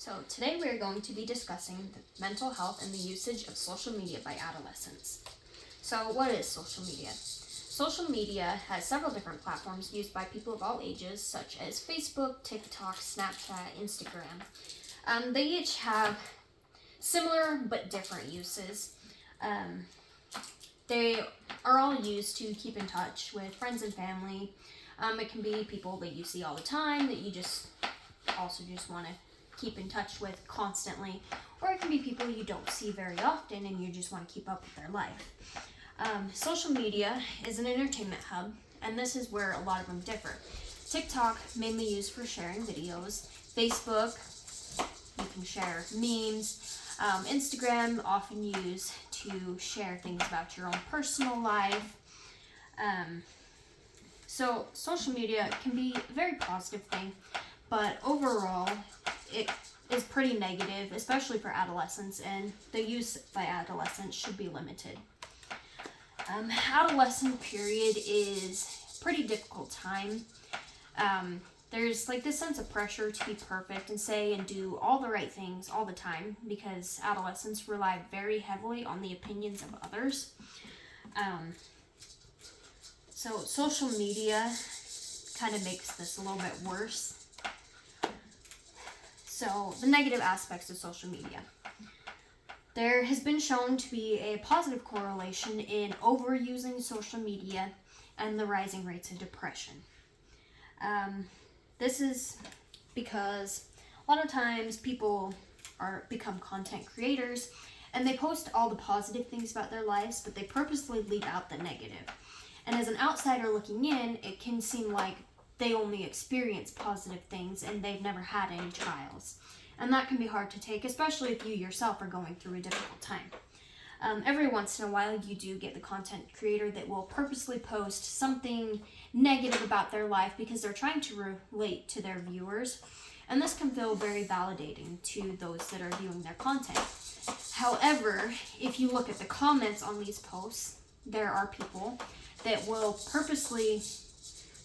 So today we're going to be discussing the mental health and the usage of social media by adolescents. So what is social media? Social media has several different platforms used by people of all ages, such as Facebook, TikTok, Snapchat, Instagram. They each have similar but different uses. They are all used to keep in touch with friends and family. It can be people that you see all the time that you just want to keep in touch with constantly, or it can be people you don't see very often and you just want to keep up with their life. Social media is an entertainment hub, and this is where a lot of them differ. TikTok, mainly used for sharing videos. Facebook, you can share memes. Instagram, often used to share things about your own personal life. So social media can be a very positive thing, but overall it is pretty negative, especially for adolescents, and the use by adolescents should be limited. Adolescent period is a pretty difficult time. There's like this sense of pressure to be perfect and say and do all the right things all the time, because adolescents rely very heavily on the opinions of others. So social media kind of makes this a little bit worse. So the negative aspects of social media. There has been shown to be a positive correlation in overusing social media and the rising rates of depression. This is because a lot of times people become content creators and they post all the positive things about their lives, but they purposely leave out the negative. And as an outsider looking in, it can seem like they only experience positive things and they've never had any trials. And that can be hard to take, especially if you yourself are going through a difficult time. Every once in a while, you do get the content creator that will purposely post something negative about their life because they're trying to relate to their viewers. And this can feel very validating to those that are viewing their content. However, if you look at the comments on these posts, there are people that will purposely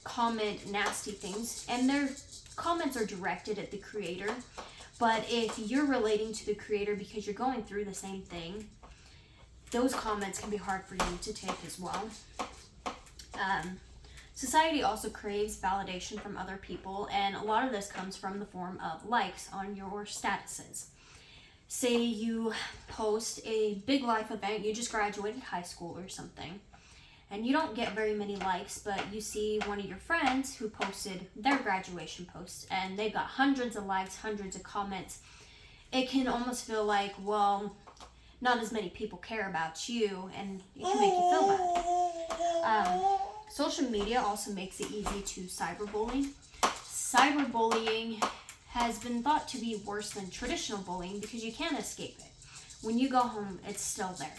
comment nasty things, and their comments are directed at the creator. But if you're relating to the creator because you're going through the same thing, those comments can be hard for you to take as well. Society also craves validation from other people, and a lot of this comes from the form of likes on your statuses. Say you post a big life event, you just graduated high school or something, and you don't get very many likes, but you see one of your friends who posted their graduation post and they've got hundreds of likes, hundreds of comments. It can almost feel like, well, not as many people care about you, and it can make you feel bad. Social media also makes it easy to cyberbully. Cyberbullying has been thought to be worse than traditional bullying because you can't escape it. When you go home, it's still there.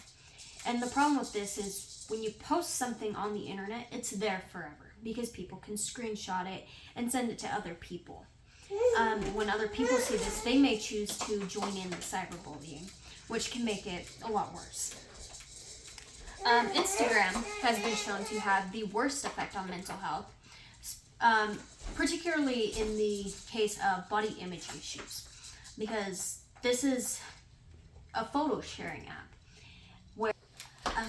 And the problem with this is when you post something on the internet, it's there forever because people can screenshot it and send it to other people. When other people see this, they may choose to join in the cyberbullying, which can make it a lot worse. Instagram has been shown to have the worst effect on mental health, particularly in the case of body image issues, because this is a photo sharing app.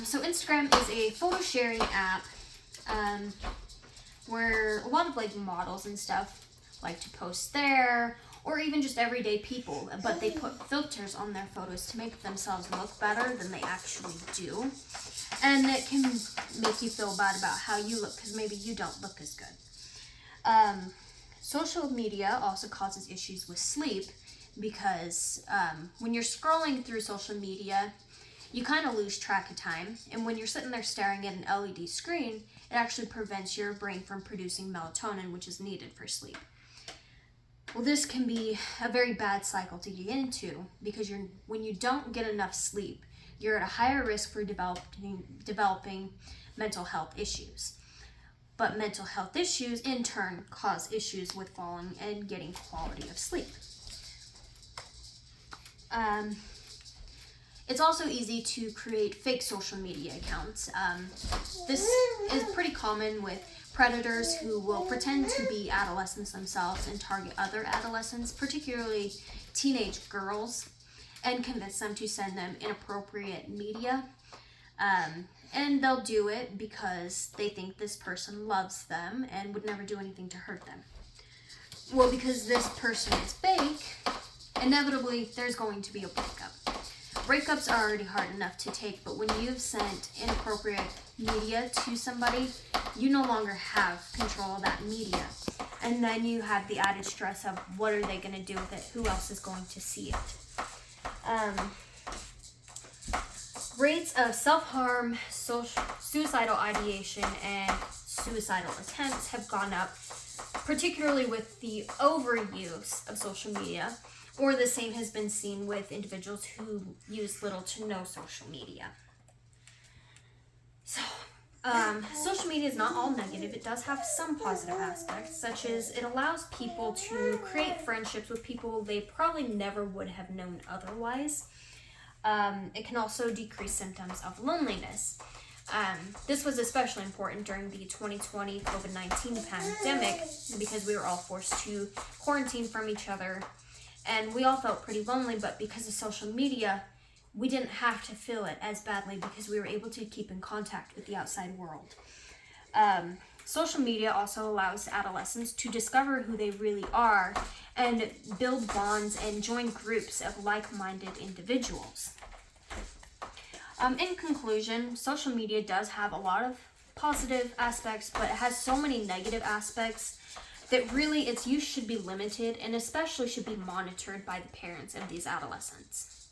So Instagram is a photo sharing app where a lot of like models and stuff like to post there, or even just everyday people, but they put filters on their photos to make themselves look better than they actually do. And it can make you feel bad about how you look because maybe you don't look as good. Social media also causes issues with sleep because when you're scrolling through social media, you kind of lose track of time, and when you're sitting there staring at an LED screen, it actually prevents your brain from producing melatonin, which is needed for sleep. Well, this can be a very bad cycle to get into because when you don't get enough sleep, you're at a higher risk for developing mental health issues. But mental health issues, in turn, cause issues with falling and getting quality of sleep. It's also easy to create fake social media accounts. This is pretty common with predators who will pretend to be adolescents themselves and target other adolescents, particularly teenage girls, and convince them to send them inappropriate media. And they'll do it because they think this person loves them and would never do anything to hurt them. Well, because this person is fake, inevitably there's going to be a breakup. Breakups are already hard enough to take, but when you've sent inappropriate media to somebody, you no longer have control of that media. And then you have the added stress of what are they going to do with it? Who else is going to see it? Rates of self-harm, suicidal ideation, and suicidal attempts have gone up, particularly with the overuse of social media, or the same has been seen with individuals who use little to no social media. So, social media is not all negative. It does have some positive aspects, such as it allows people to create friendships with people they probably never would have known otherwise. It can also decrease symptoms of loneliness. This was especially important during the 2020 COVID-19 pandemic because we were all forced to quarantine from each other and we all felt pretty lonely, but because of social media, we didn't have to feel it as badly because we were able to keep in contact with the outside world. Social media also allows adolescents to discover who they really are and build bonds and join groups of like-minded individuals. In conclusion, social media does have a lot of positive aspects, but it has so many negative aspects that really its use should be limited and especially should be monitored by the parents of these adolescents.